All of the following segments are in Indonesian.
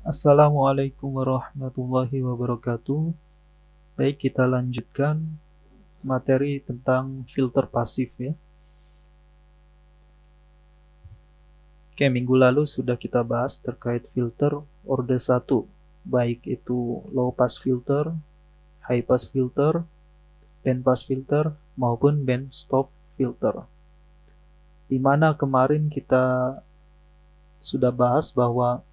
Assalamualaikum warahmatullahi wabarakatuh. Baik, kita lanjutkan materi tentang filter pasif ya. Oke, minggu lalu sudah kita bahas terkait filter order 1, baik itu low pass filter, high pass filter, band pass filter maupun band stop filter. Dimana kemarin kita sudah bahas bahwa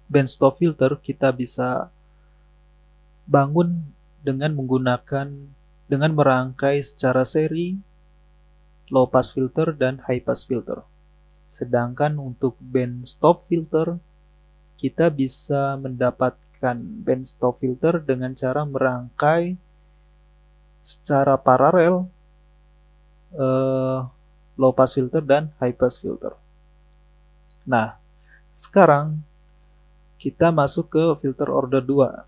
band stop filter kita bisa bangun dengan merangkai secara seri low pass filter dan high pass filter. Sedangkan untuk band stop filter kita bisa mendapatkan band stop filter dengan cara merangkai secara paralel low pass filter dan high pass filter. Nah, sekarang kita masuk ke filter order 2.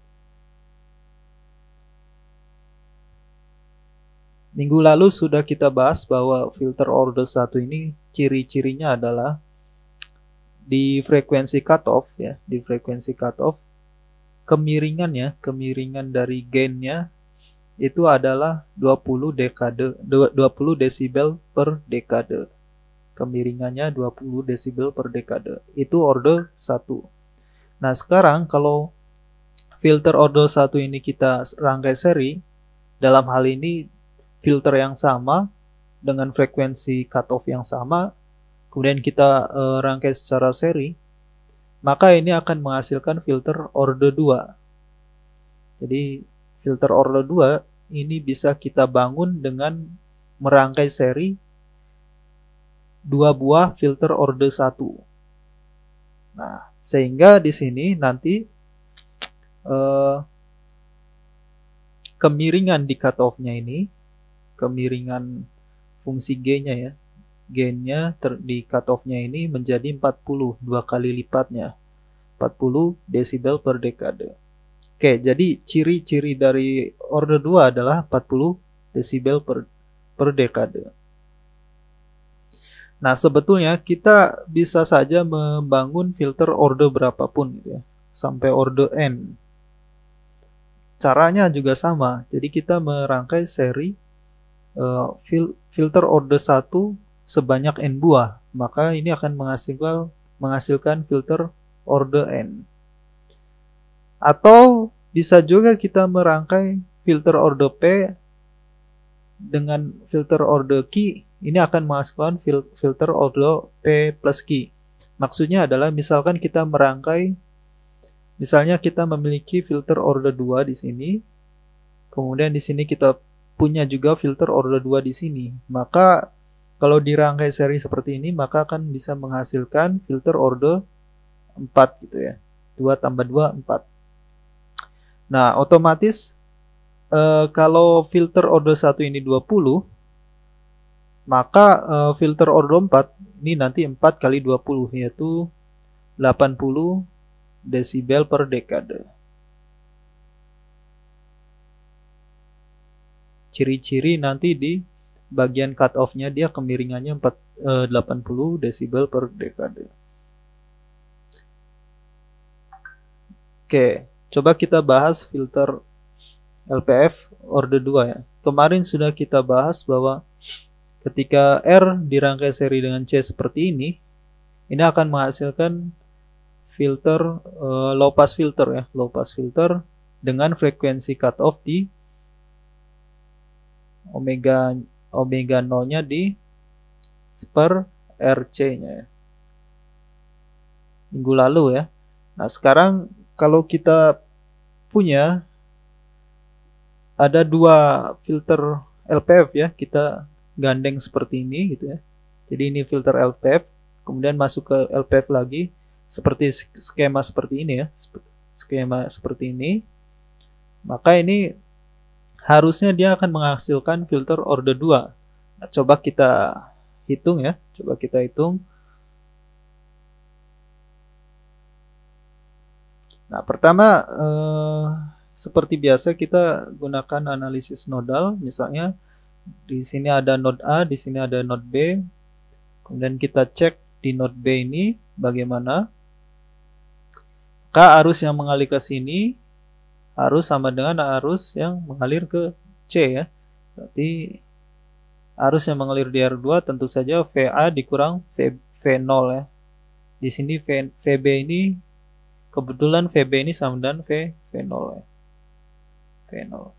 Minggu lalu sudah kita bahas bahwa filter order 1 ini ciri-cirinya adalah di frekuensi cutoff ya, di frekuensi cutoff kemiringan dari gainnya itu adalah 20 desibel per dekade. Kemiringannya 20 desibel per dekade. Itu order 1. Nah, sekarang kalau filter order 1 ini kita rangkai seri, dalam hal ini filter yang sama dengan frekuensi cutoff yang sama, kemudian kita rangkai secara seri, maka ini akan menghasilkan filter order 2. Jadi filter order 2 ini bisa kita bangun dengan merangkai seri 2 buah filter order 1. Nah, sehingga di sini nanti kemiringan di cutoff-nya ini, kemiringan fungsi G-nya ya, gainnya di cutoff-nya ini menjadi 40, 2 kali lipatnya, 40 desibel per dekade. Oke, jadi ciri-ciri dari order 2 adalah 40 desibel per dekade. Nah, sebetulnya kita bisa saja membangun filter order berapapun gitu ya, sampai order N. Caranya juga sama. Jadi kita merangkai seri filter order 1 sebanyak N buah. Maka ini akan menghasilkan filter order N. Atau bisa juga kita merangkai filter order P dengan filter order Q. Ini akan menghasilkan filter order P plus Q. Maksudnya adalah misalkan kita merangkai, misalnya kita memiliki filter order 2 di sini, kemudian di sini kita punya juga filter order 2 di sini. Maka kalau dirangkai seri seperti ini, maka akan bisa menghasilkan filter order 4 gitu ya. 2 tambah 2, 4. Nah, otomatis kalau filter order 1 ini 20, maka filter order 4 ini nanti 4 kali 20, yaitu 80 desibel per dekade. Ciri-ciri nanti di bagian cutoff-nya dia kemiringannya 80 desibel per dekade. Oke, coba kita bahas filter LPF order 2 ya. Kemarin sudah kita bahas bahwa ketika R dirangkai seri dengan C seperti ini akan menghasilkan filter low pass filter ya, low pass filter dengan frekuensi cutoff di omega 0-nya di per RC-nya ya. Minggu lalu ya. Nah, sekarang kalau kita punya ada 2 filter LPF ya, kita gandeng seperti ini gitu ya. Jadi ini filter LPF, kemudian masuk ke LPF lagi seperti skema seperti ini ya. Skema seperti ini. Maka ini harusnya dia akan menghasilkan filter order 2. Nah, coba kita hitung ya. Coba kita hitung. Nah, pertama seperti biasa kita gunakan analisis nodal. Misalnya di sini ada node A, di sini ada node B. Kemudian kita cek di node B ini bagaimana. maka arus yang mengalir ke sini harus sama dengan arus yang mengalir ke C ya. Berarti arus yang mengalir di R2 tentu saja VA dikurang V0 ya. Di sini VB ini kebetulan VB ini sama dengan V0 ya. V0.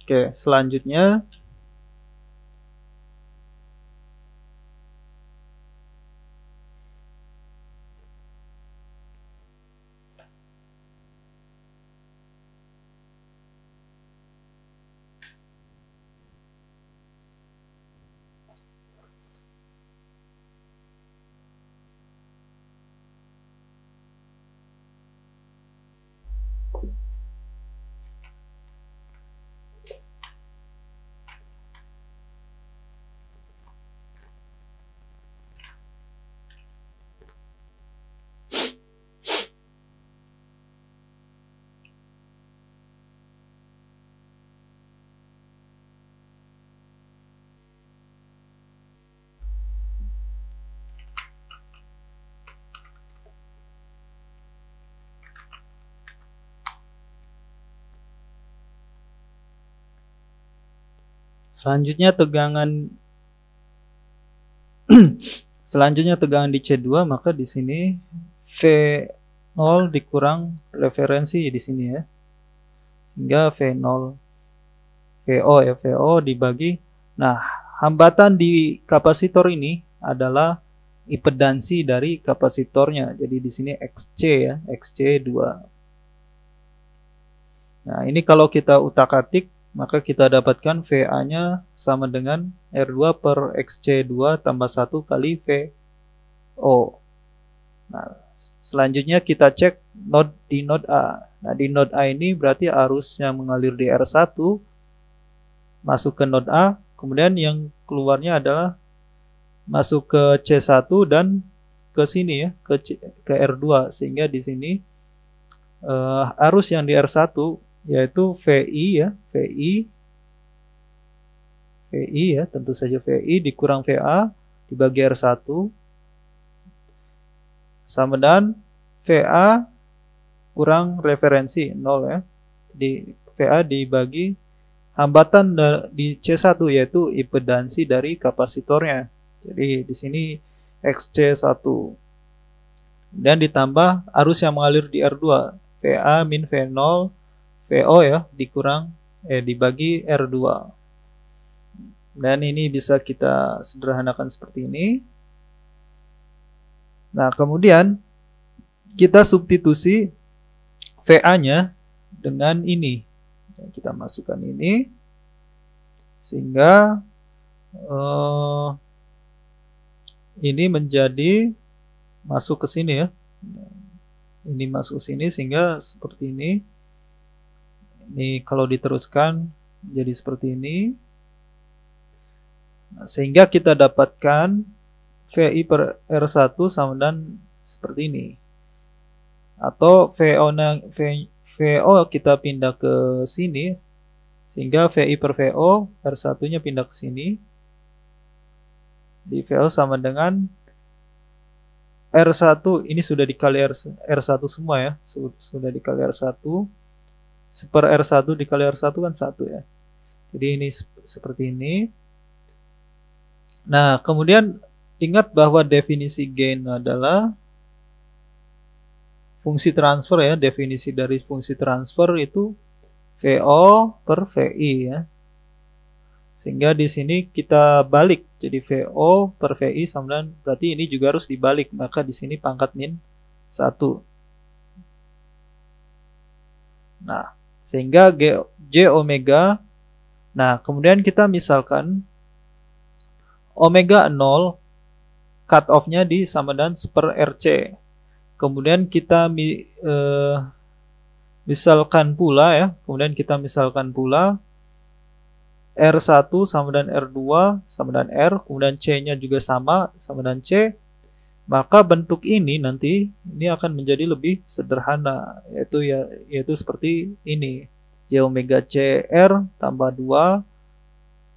Oke, selanjutnya selanjutnya tegangan di C2, maka di sini V0 dikurang referensi di sini ya. Sehingga V0 VO ya, VO dibagi. Nah, hambatan di kapasitor ini adalah impedansi dari kapasitornya. Jadi di sini XC ya, XC2. Nah, ini kalau kita utak-atik, maka kita dapatkan VA-nya sama dengan R2 per XC2 tambah 1 kali VO. Nah, selanjutnya kita cek di node A. Nah, di node A ini berarti arus yang mengalir di R1 masuk ke node A, kemudian yang keluarnya adalah masuk ke C1 dan ke sini ya, ke R2, sehingga di sini arus yang di R1 yaitu VI ya, VI ya, tentu saja VI dikurang VA dibagi R1 sama dengan VA kurang referensi 0 ya. Di VA dibagi hambatan di C1 yaitu impedansi dari kapasitornya. Jadi di sini XC1 dan ditambah arus yang mengalir di R2 VA min V0 VO ya dikurang dibagi R2. Dan ini bisa kita sederhanakan seperti ini. Nah, kemudian kita substitusi VA-nya dengan ini. Kita masukkan ini sehingga ini menjadi masuk ke sini ya. Ini masuk ke sini sehingga seperti ini. Ini kalau diteruskan jadi seperti ini. Nah, sehingga kita dapatkan VI per R1 sama dengan seperti ini. Atau VO kita pindah ke sini. Sehingga VI per VO R1-nya pindah ke sini. Di VO sama dengan R1. Ini sudah dikali R1 semua ya. Sudah dikali R1. Per R1 dikali R1 kan 1 ya. Jadi ini seperti ini. Nah, kemudian ingat bahwa definisi gain adalah fungsi transfer ya. Definisi dari fungsi transfer itu VO per VI ya. Sehingga di sini kita balik. Jadi VO per VI sama dengan, berarti ini juga harus dibalik. Maka di sini pangkat min 1. Nah, sehingga J omega. Nah, kemudian kita misalkan omega 0 cut off-nya di sama dengan per RC. Kemudian kita misalkan pula ya, R1 sama dengan R2 sama dengan R, kemudian C-nya juga sama dengan C. Maka bentuk ini nanti ini akan menjadi lebih sederhana, yaitu seperti ini. J omega CR tambah 2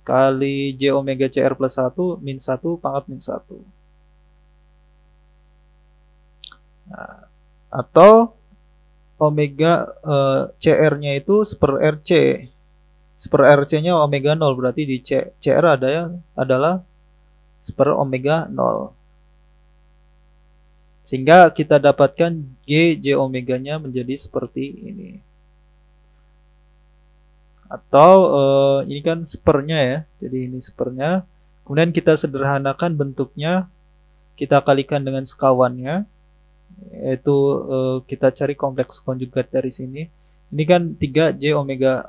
kali J omega CR plus 1 min 1 pangkat min 1. atau omega CR-nya itu seper-RC. Seper-RC-nya omega 0, berarti di CR adalah seper omega 0. Sehingga kita dapatkan J omeganya menjadi seperti ini. Atau ini kan sepernya ya. Jadi ini sepernya. Kemudian kita sederhanakan bentuknya. Kita kalikan dengan sekawannya. Yaitu kita cari kompleks konjugat dari sini. Ini kan 3J omega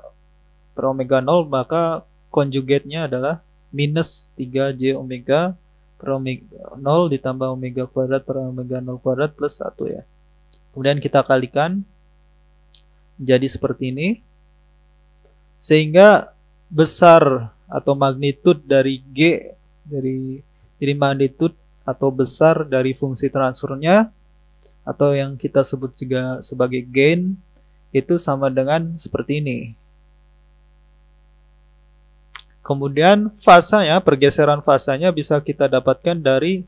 per omega 0. Maka konjugatnya adalah minus 3J omega per omega 0 ditambah omega kuadrat per omega 0 kuadrat plus 1 ya. Kemudian kita kalikan jadi seperti ini. Sehingga besar atau magnitud dari G, dari magnitud atau besar dari fungsi transfernya, atau yang kita sebut juga sebagai gain, itu sama dengan seperti ini. Kemudian fasanya, pergeseran fasanya bisa kita dapatkan dari,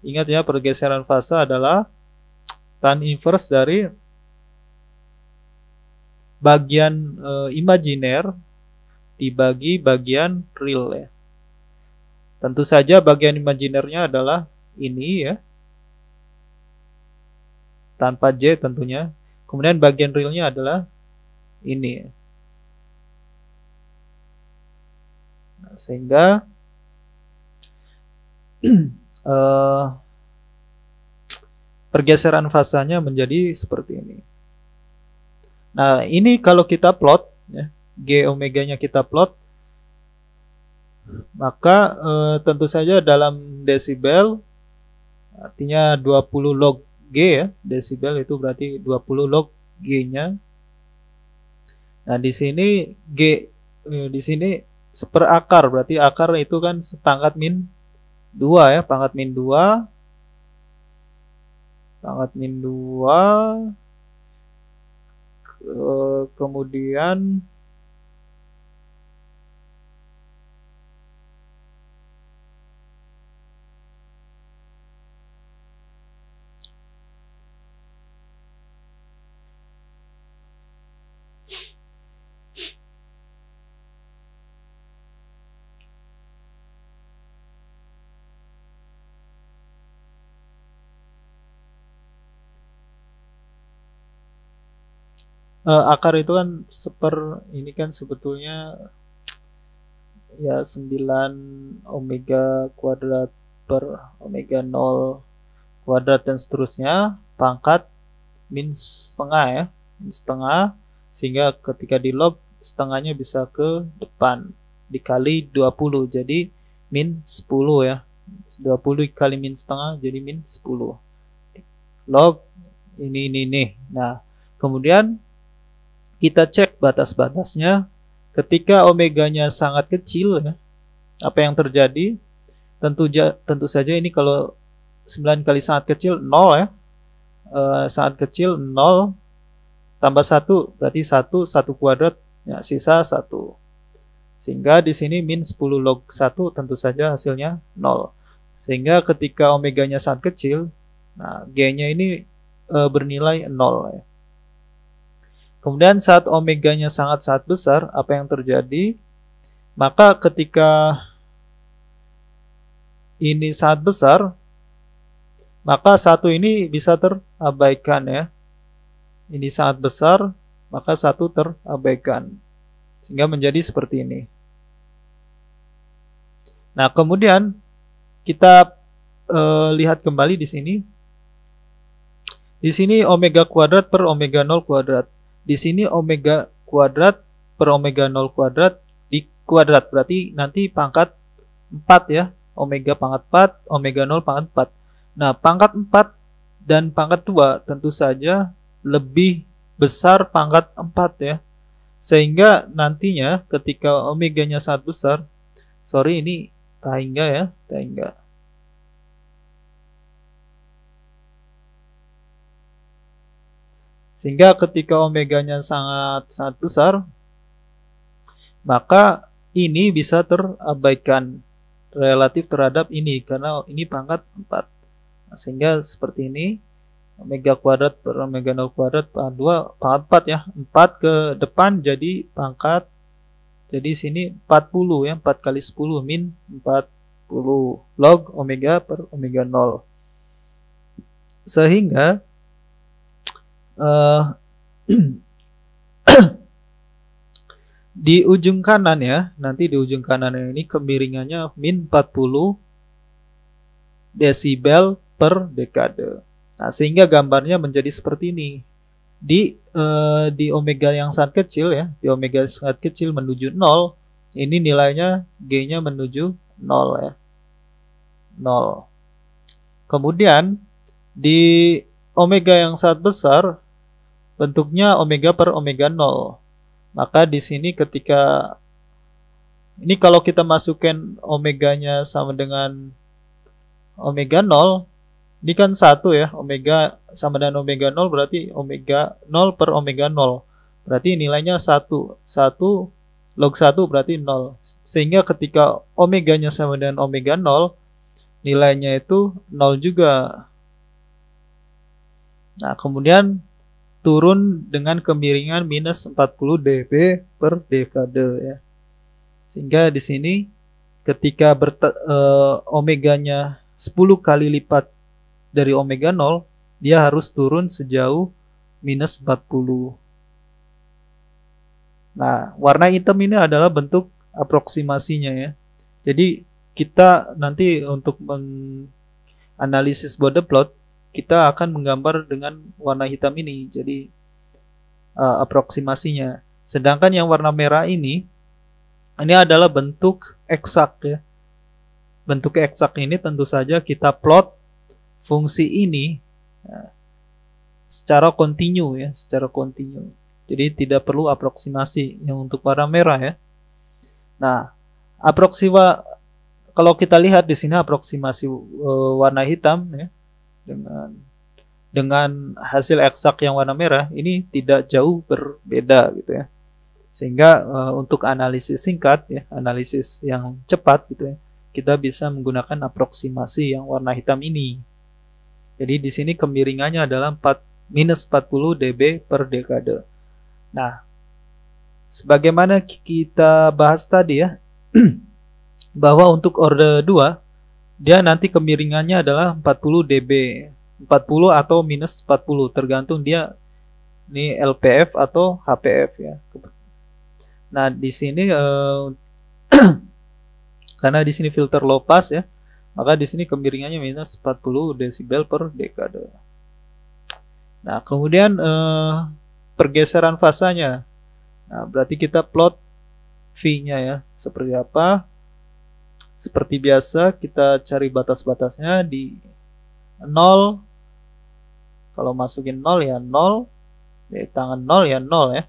ingat ya, pergeseran fasa adalah tan inverse dari bagian imajiner dibagi bagian real ya. Tentu saja bagian imajinernya adalah ini ya, tanpa J tentunya. Kemudian bagian realnya adalah ini. Nah, sehingga pergeseran fasanya menjadi seperti ini. Nah, ini kalau kita plot ya, G omeganya kita plot, maka tentu saja dalam desibel, artinya 20 log G ya, desibel itu berarti 20 log G-nya. Nah, di sini G di sini seper akar, berarti akar itu kan pangkat min 2 ya, pangkat min 2. Pangkat min 2. Kemudian akar itu kan ini kan sebetulnya ya 9 omega kuadrat per omega 0 kuadrat dan seterusnya, pangkat min setengah ya, min setengah, sehingga ketika di log setengahnya bisa ke depan dikali 20, jadi min 10 ya. 20 dikali min setengah jadi min 10 log ini. Nah, kemudian kita cek batas-batasnya. Ketika omeganya sangat kecil ya, apa yang terjadi? Tentu saja ini kalau 9 kali sangat kecil 0 ya. Sangat kecil 0 tambah 1 berarti 1 kuadrat ya, sisa 1. Sehingga di sini min 10 log 1 tentu saja hasilnya 0. Sehingga ketika omeganya sangat kecil, nah G-nya ini bernilai 0 ya. Kemudian saat omeganya sangat besar, apa yang terjadi? Maka ketika ini sangat besar, maka 1 ini bisa terabaikan ya. Ini sangat besar, maka 1 terabaikan. Sehingga menjadi seperti ini. Nah, kemudian kita lihat kembali di sini. Di sini omega kuadrat per omega 0 kuadrat. Di sini omega kuadrat per omega 0 kuadrat di kuadrat. Berarti nanti pangkat 4 ya. Omega pangkat 4, omega 0 pangkat 4. Nah, pangkat 4 dan pangkat 2 tentu saja lebih besar pangkat 4 ya. Sehingga nantinya ketika omeganya sangat besar, sorry ini tahingga ya, tahingga. Sehingga ketika omeganya sangat besar, maka ini bisa terabaikan relatif terhadap ini karena ini pangkat 4. Nah, sehingga seperti ini. Omega kuadrat per omega 0 kuadrat pangkat 2 pangkat 4 ya. 4 ke depan jadi pangkat, jadi sini 40 ya, 4 kali 10 min 40 log omega per omega 0. Sehingga di ujung kanan ya, nanti di ujung kanan ini kemiringannya min 40 desibel per dekade. Nah, sehingga gambarnya menjadi seperti ini. Di omega yang sangat kecil ya, di omega sangat kecil menuju 0, ini nilainya G-nya menuju 0 ya. 0. Kemudian di omega yang sangat besar bentuknya omega per omega 0. Maka di sini ketika ini kalau kita masukkan omeganya sama dengan omega 0, ini kan 1 ya, omega sama dengan omega 0 berarti omega 0 per omega 0. Berarti nilainya 1. 1 log 1 berarti 0. Sehingga ketika omeganya sama dengan omega 0, nilainya itu 0 juga. Nah, kemudian turun dengan kemiringan minus 40 dB per dekade ya. Sehingga di sini ketika omeganya 10 kali lipat dari omega 0, dia harus turun sejauh minus 40. Nah, warna hitam ini adalah bentuk aproksimasinya ya. Jadi kita nanti untuk menganalisis Bode plot, kita akan menggambar dengan warna hitam ini. Jadi aproksimasinya. Sedangkan yang warna merah ini adalah bentuk eksak ya. Bentuk eksak ini tentu saja kita plot fungsi ini secara kontinu ya, secara kontinu. Jadi tidak perlu aproksimasi yang untuk warna merah ya. Nah, kalau kita lihat di sini aproksimasi warna hitam ya, dengan hasil eksak yang warna merah ini tidak jauh berbeda gitu ya. Sehingga untuk analisis singkat ya, analisis yang cepat gitu ya, kita bisa menggunakan aproksimasi yang warna hitam ini. Jadi di sini kemiringannya adalah minus 40 dB per dekade. Nah, sebagaimana kita bahas tadi ya, bahwa untuk orde 2 dia nanti kemiringannya adalah 40 dB, 40 atau minus 40 tergantung dia ini LPF atau HPF ya. Nah, di sini karena di sini filter low pass ya, maka di sini kemiringannya minus 40 desibel per dekade. Nah, kemudian pergeseran fasanya. Nah, berarti kita plot V-nya ya, seperti apa? Seperti biasa kita cari batas-batasnya di 0. Kalau masukin 0 ya 0, di tangan 0 ya 0 ya.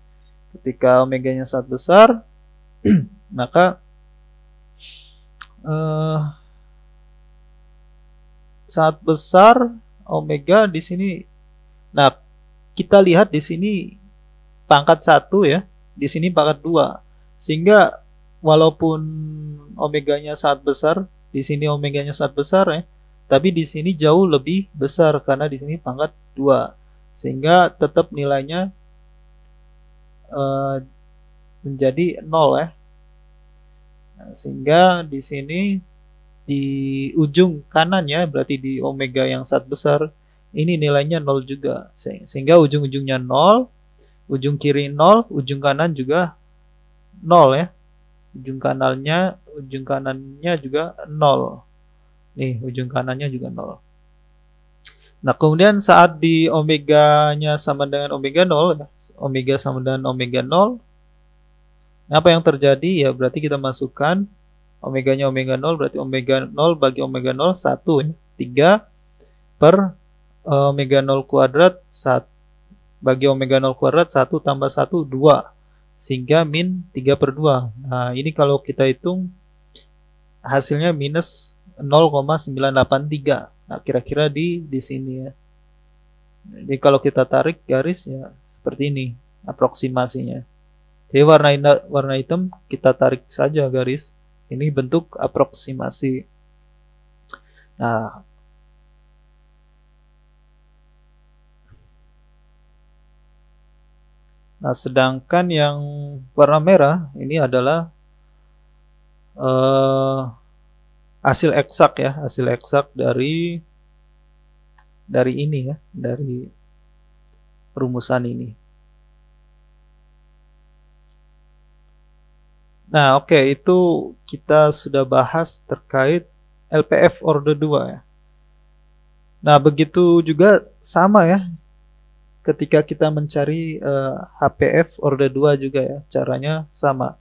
Ketika omeganya sangat besar, maka sangat besar omega di sini. Nah, kita lihat di sini pangkat 1 ya, di sini pangkat 2. Sehingga walaupun omeganya sangat besar, di sini omeganya sangat besar ya, tapi di sini jauh lebih besar karena di sini pangkat 2. Sehingga tetap nilainya menjadi 0 ya. Nah, sehingga di sini di ujung kanannya berarti di omega yang sangat besar ini nilainya 0 juga. Sehingga ujung-ujungnya 0, ujung kiri 0, ujung kanan juga 0 ya. Ujung kanannya juga 0. Nih, ujung kanannya juga 0. Nah, kemudian saat di omeganya sama dengan omega 0, omega sama dengan omega 0, apa yang terjadi? Ya, berarti kita masukkan omeganya omega 0, berarti omega 0 bagi omega 0, 1 ya. 3 per omega 0 kuadrat, 1 bagi omega 0 kuadrat, 1 tambah 1, 2. Sehingga min 3 per 2. Nah, ini kalau kita hitung hasilnya minus 0,983. Nah, kira-kira di sini ya. Jadi kalau kita tarik garis ya seperti ini aproksimasinya. Jadi warna hitam kita tarik saja garis. Ini bentuk aproksimasi. Nah, Nah, sedangkan yang warna merah ini adalah hasil eksak ya, hasil eksak dari ini ya, dari rumusan ini. Nah, oke, itu kita sudah bahas terkait LPF order 2 ya. Nah, begitu juga sama ya ketika kita mencari HPF order 2 juga ya, caranya sama.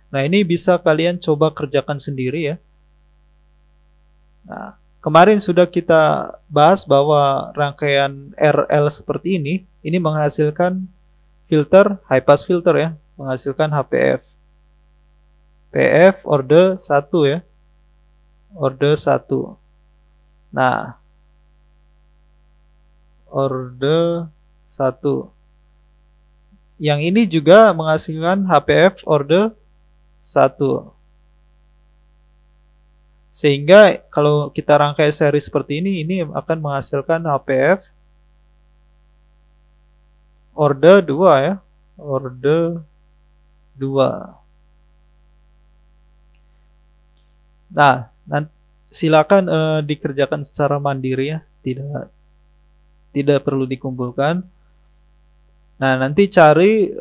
Nah, ini bisa kalian coba kerjakan sendiri ya. Nah, kemarin sudah kita bahas bahwa rangkaian RL seperti ini menghasilkan filter, high pass filter ya, menghasilkan HPF. PF order 1 ya. Order 1. Nah, order 1. Yang ini juga menghasilkan HPF order 1. Sehingga kalau kita rangkai seri seperti ini akan menghasilkan HPF order 2 ya. Order 2. Nah, silakan dikerjakan secara mandiri ya, tidak perlu dikumpulkan. Nah, nanti cari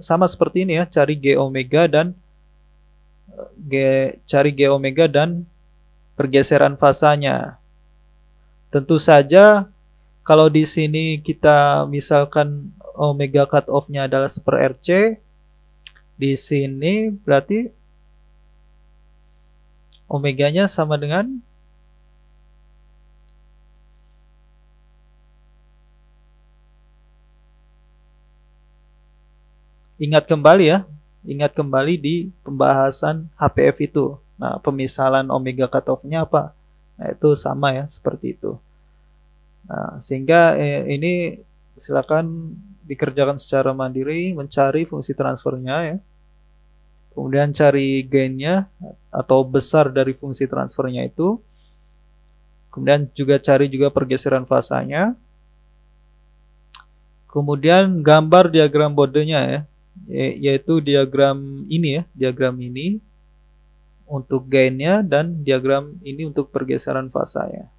sama seperti ini ya, cari G omega dan pergeseran fasanya. Tentu saja kalau di sini kita misalkan omega cut off-nya adalah 1/RC, di sini berarti omeganya sama dengan ingat kembali di pembahasan HPF itu. Nah, pemisalan omega cut off-nya apa? Nah, itu sama ya, seperti itu. Nah, sehingga ini silakan dikerjakan secara mandiri, mencari fungsi transfernya ya. Kemudian cari gainnya atau besar dari fungsi transfernya itu. Kemudian juga cari juga pergeseran fasanya. Kemudian gambar diagram bodenya ya, yaitu diagram ini ya, diagram ini untuk gainnya dan diagram ini untuk pergeseran fasanya.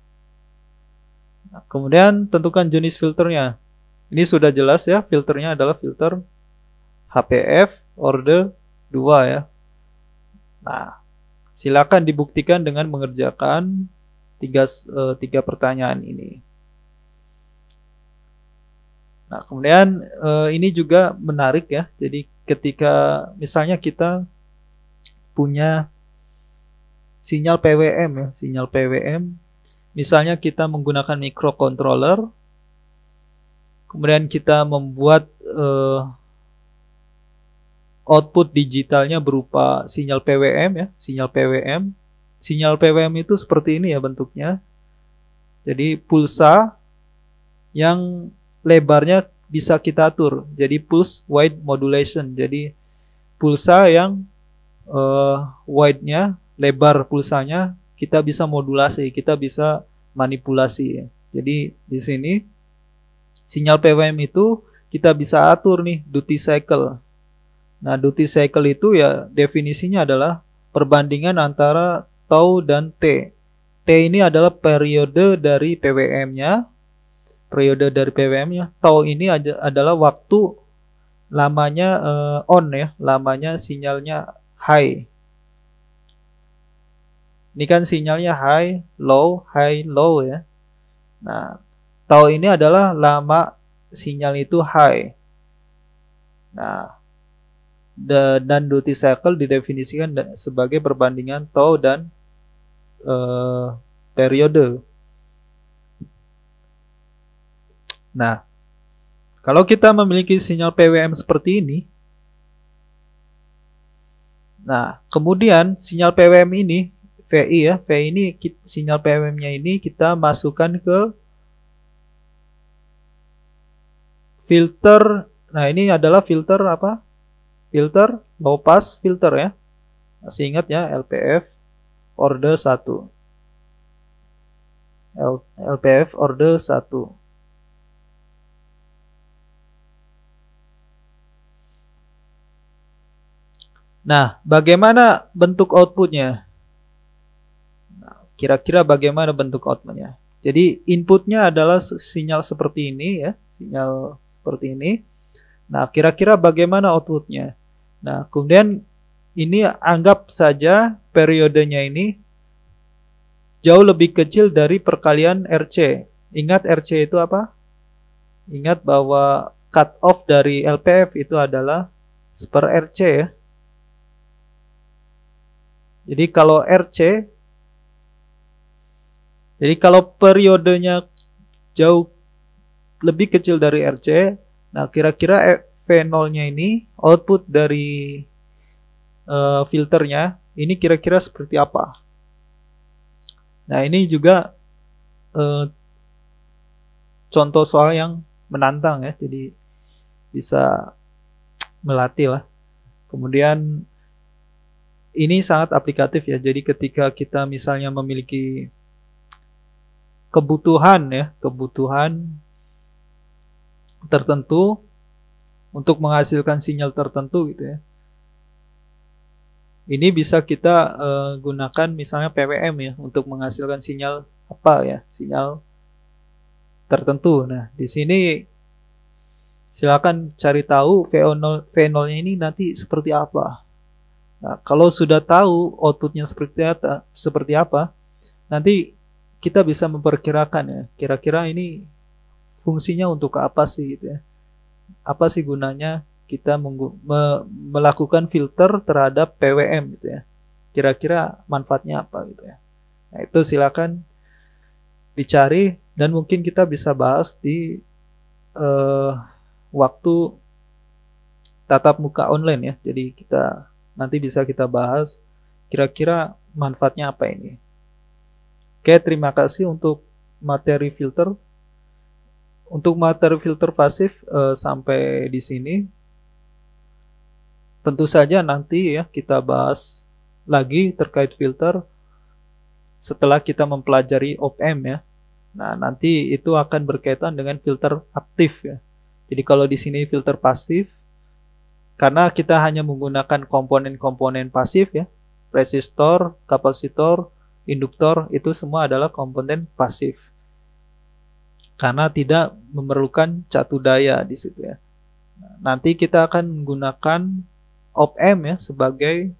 Nah, kemudian tentukan jenis filternya. Ini sudah jelas ya, filternya adalah filter HPF order 2 ya. Nah, silakan dibuktikan dengan mengerjakan tiga pertanyaan ini. Nah, kemudian ini juga menarik ya. Jadi ketika misalnya kita punya sinyal PWM ya, sinyal PWM. Misalnya kita menggunakan microcontroller. Kemudian kita membuat output digitalnya berupa sinyal PWM ya, sinyal PWM. Sinyal PWM itu seperti ini ya bentuknya. Jadi pulsa yang lebarnya bisa kita atur. Jadi pulse width modulation. Jadi pulsa yang width-nya, lebar pulsanya kita bisa modulasi, kita bisa manipulasi. Jadi di sini sinyal PWM itu kita bisa atur nih duty cycle. Nah, duty cycle itu ya definisinya adalah perbandingan antara tau dan T. T ini adalah periode dari PWM-nya. Periode dari PWM-nya. Tau ini adalah waktu lamanya on ya, lamanya sinyalnya high. Ini kan sinyalnya high, low ya. Nah, tau ini adalah lama sinyal itu high. Nah, dan duty cycle didefinisikan sebagai perbandingan tau dan periode. Nah, kalau kita memiliki sinyal PWM seperti ini, nah kemudian sinyal PWM ini VI ya, VI ini sinyal PWM-nya ini kita masukkan ke filter. Nah, ini adalah filter apa? Filter low pass filter ya. Masih ingat ya, LPF order 1. LPF order 1. Nah, bagaimana bentuk outputnya? Nah, kira-kira bagaimana bentuk outputnya? Jadi inputnya adalah sinyal seperti ini ya, sinyal seperti ini. Nah, kira-kira bagaimana outputnya? Nah, kemudian ini anggap saja periodenya ini jauh lebih kecil dari perkalian RC. Ingat RC itu apa? Ingat bahwa cut off dari LPF itu adalah seper RC ya. Jadi kalau RC, jadi kalau periodenya jauh lebih kecil dari RC, nah kira-kira V0-nya ini, output dari filternya, ini kira-kira seperti apa? Nah ini juga contoh soal yang menantang ya, jadi bisa melatih lah. Kemudian ini sangat aplikatif ya, jadi ketika kita misalnya memiliki kebutuhan ya, kebutuhan tertentu untuk menghasilkan sinyal tertentu gitu ya. Ini bisa kita gunakan misalnya PWM ya untuk menghasilkan sinyal apa ya, sinyal tertentu. Nah, di sini silakan cari tahu V0-nya ini nanti seperti apa. Nah, kalau sudah tahu outputnya seperti apa, nanti kita bisa memperkirakan ya, kira-kira ini fungsinya untuk apa sih gitu ya. Apa sih gunanya kita melakukan filter terhadap PWM gitu ya. Kira-kira manfaatnya apa gitu ya. Nah, itu silakan dicari dan mungkin kita bisa bahas di waktu tatap muka online ya. Jadi kita nanti bisa kita bahas kira-kira manfaatnya apa ini. Oke, terima kasih untuk materi filter. Untuk materi filter pasif sampai di sini. Tentu saja nanti ya kita bahas lagi terkait filter setelah kita mempelajari op-amp ya. Nah, nanti itu akan berkaitan dengan filter aktif ya. Jadi kalau di sini filter pasif, karena kita hanya menggunakan komponen-komponen pasif ya, resistor, kapasitor, induktor, itu semua adalah komponen pasif. Karena tidak memerlukan catu daya di situ ya. Nanti kita akan menggunakan op-amp ya sebagai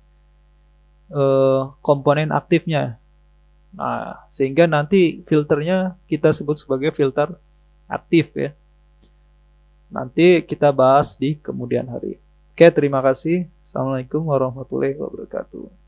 komponen aktifnya. Nah, sehingga nanti filternya kita sebut sebagai filter aktif ya. Nanti kita bahas di kemudian hari. Oke, terima kasih. Assalamualaikum warahmatullahi wabarakatuh.